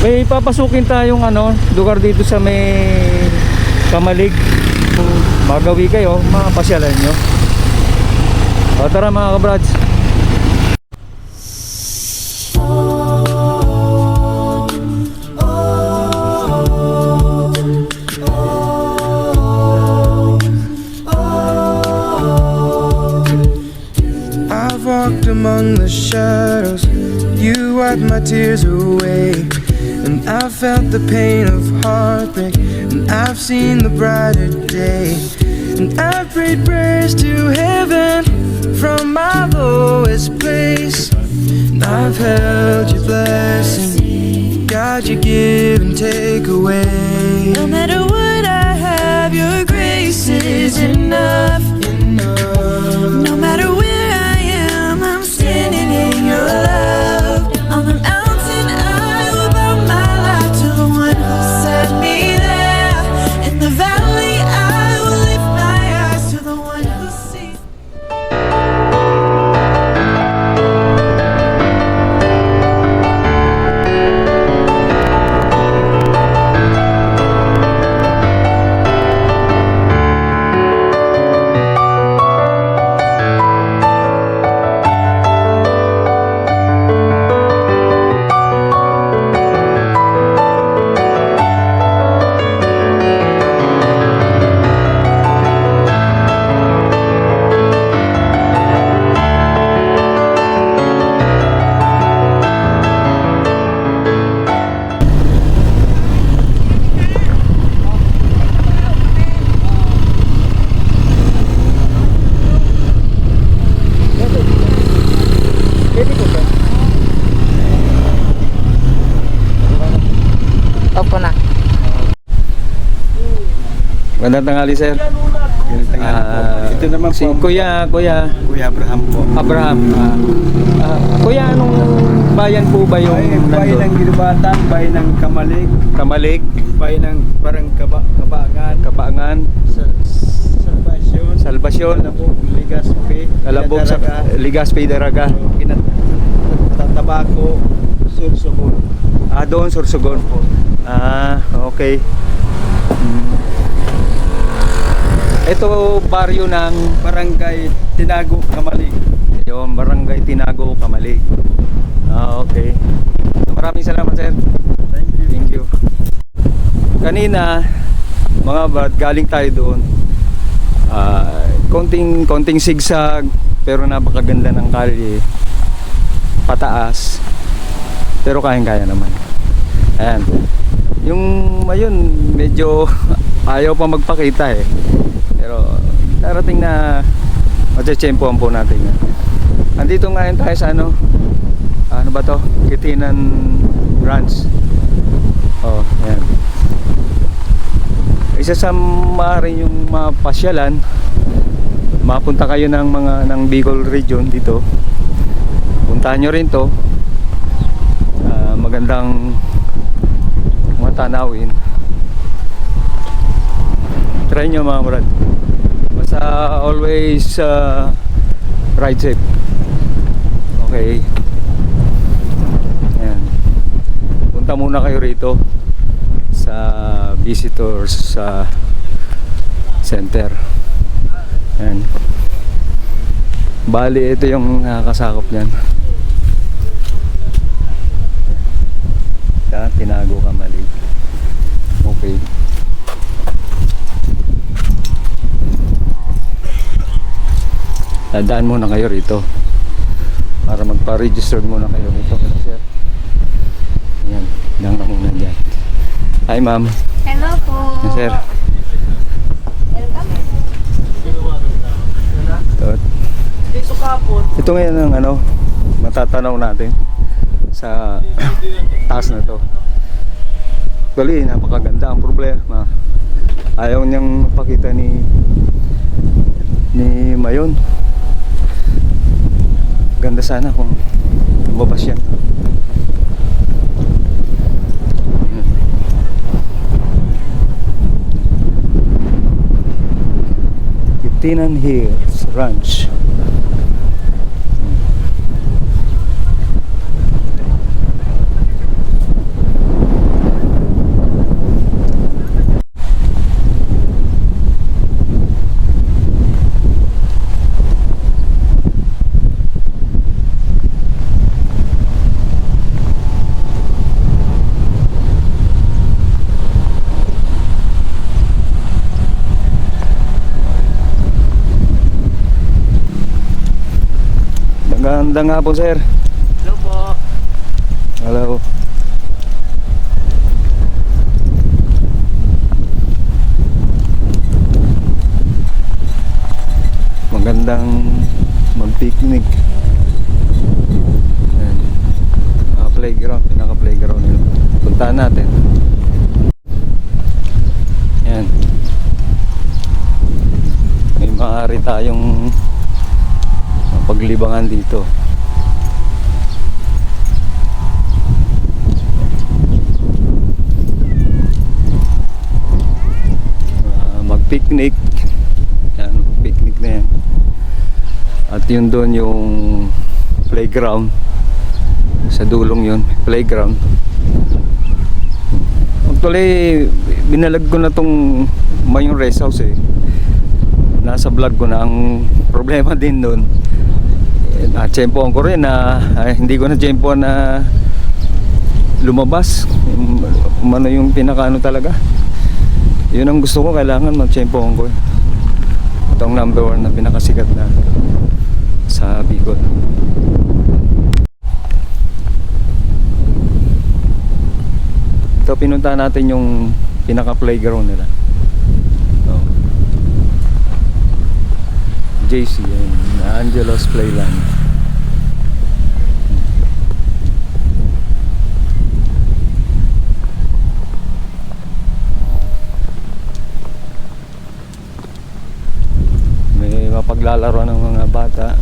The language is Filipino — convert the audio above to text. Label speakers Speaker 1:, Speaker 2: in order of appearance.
Speaker 1: May papasukin tayong lugar dito sa may Kamalig. Kung magawi kayo, mapasyalan nyo. O tara mga kabrads.
Speaker 2: I've walked among the shadows, you wiped my tears away. And I've felt the pain of heartbreak, and I've seen the brighter day. And I've prayed prayers to heaven from my lowest place. And I've held your blessing, God, you give and take away. No matter what I have, your grace is enough. No matter where I am, I'm standing in your love. On the mountain I will bow my life to the one who set me there. In the valley I will lift my eyes to the one who sees.
Speaker 3: Opo na.
Speaker 1: Magandang tanghali, sir.
Speaker 4: Ito naman
Speaker 1: si
Speaker 4: po
Speaker 1: Kuya
Speaker 4: Kuya Abraham po.
Speaker 1: Abraham. Kuya, anong bayan po ba yung
Speaker 4: Bayan ng Ginubatan, bayan ng Kamalig,
Speaker 1: Kamalig,
Speaker 4: bayan ng parang Kabaangan,
Speaker 1: Kapaangan,
Speaker 4: Salvation,
Speaker 1: Salvasyon,
Speaker 4: Alabog, Legazpi,
Speaker 1: Alabog, Legazpi, Daraga.
Speaker 4: Tabaco, Sursogon.
Speaker 1: Doon, Sorsogon. Okay. Ito baryo ng
Speaker 4: Barangay Tinago, Kamalig.
Speaker 1: yung Barangay Tinago, Kamalig. Okay. Maraming salamat, sir.
Speaker 4: Thank you.
Speaker 1: Thank you. Kanina, mga brad, galing tayo doon. Konting sigsag, pero napakaganda ng kalye. Pataas. Pero kayang-kaya naman. Ayan. Yung ayun, medyo ayaw pa magpakita eh. Pero darating na matsetsempohan po natin yan. Andito ngayon tayo sa ano ba to? Kitinan Ranch. Ayan. Isa sa maaaring yung mapasyalan, mapunta kayo ng Bicol region dito. Puntahan nyo rin to. Magandang mga tanawin. Try nyo mga brad. Basta always ride safe. Okay. Ayan. Punta muna kayo rito sa visitors center. Ayan. Bali ito yung nakakasakop niyan. Tinago, Kamalig. Okay. Dadaan muna kayo rito para magpa-register muna kayo rito, sir. Ayan, lang na muna dyan. Hi ma'am.
Speaker 3: Hello po.
Speaker 1: Sir. Ito ngayon ang matatanaw natin sa taas na to. Actually, napakaganda. Ang problema, ayaw niyang pakita ni Mayon. Ganda sana kung lumabas yan. Kitinan Hills Ranch. Magandang hapon, sir.
Speaker 4: Hello po.
Speaker 1: Hello. Magandang mag-picnic. Ayan. Playground, pinaka-playground nila. Puntahan natin. Ayan. May maaari tayong paglibangan dito. Mag-picnic. Yan, picnic na yan. At yun doon yung playground. Sa dulong yun, playground. Actually, binalag ko na tong Mayong Rest House eh. Nasa vlog ko na. Ang problema din doon, tsempohan ko rin na hindi ko na tsempohan na lumabas. Ano yung pinakaano talaga. Yun ang gusto ko, kailangan mag-tsempohan ko. Itong number 1 na pinakasikat na sa Bicol. Ito, pinunta natin yung pinaka-playground nila. Ito. JC, yun. Angelo's Playland. May mapaglalaro ng mga bata.